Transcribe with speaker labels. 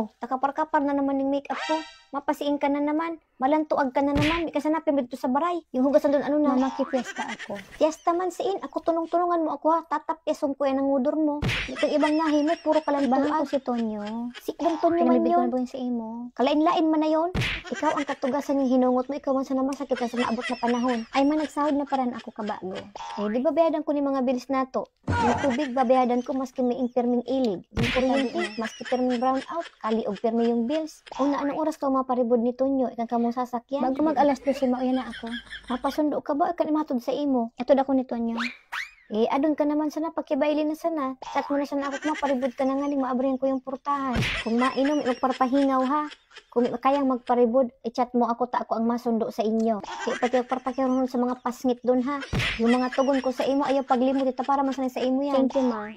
Speaker 1: mo? Takapar-kapar na naman yung makeup ko. Mapasiin ka na naman. Malantuag ka na naman. Ika sanapin mo dito sa baray. Yung hugasan doon, ano na?
Speaker 2: Makipiesta ako.
Speaker 1: Fiesta man siin. Ako tunong-tunungan mo ako ha. Tatapyasong ko yan ang ngudor mo. Itong ibang nahi mo, puro
Speaker 2: Ibahan
Speaker 1: kalantuag.
Speaker 2: ko si Tonyo.
Speaker 1: Si Ibang Tonyo man
Speaker 2: Pinamibig ko
Speaker 1: yun.
Speaker 2: na ba yun sa imo?
Speaker 1: Kalain-lain man na yun. Ikaw ang katugasan yung hinungot mo. Ikaw man sana masakit na sa naabot na panahon.
Speaker 2: Ay man, nagsahod na paran ako kabago.
Speaker 1: Eh, di ba bayadan ko ni mga bills nato? Yung tubig, babayadan ko maski may imperming ilig. Yung kuryente, maski perming brown out. Kali og permi yung bills. Una, anong oras ka maparibod ni Tonyo? Ikan ka mong sasakyan.
Speaker 2: Bago mag-alas 12, mauya na ako.
Speaker 1: Mapasundo ka ba? Ikan imatod sa imo.
Speaker 2: Ito ako ni Tonyo.
Speaker 1: Eh, adun ka naman sana, pagkibaili na sana. Chat mo na sana ako, maparibod ka na nga, maabrihan ko yung purtahan. Kung mainom, magparpahingaw ha. Kung kayang magparibod, i-chat mo ako, ta ako ang masundo sa inyo. Kaya pagparpakiron sa mga pasngit dun ha. Yung mga tugon ko sa imo, ayaw paglimot, ito para masanay sa imo yan.
Speaker 2: Thank you, ma.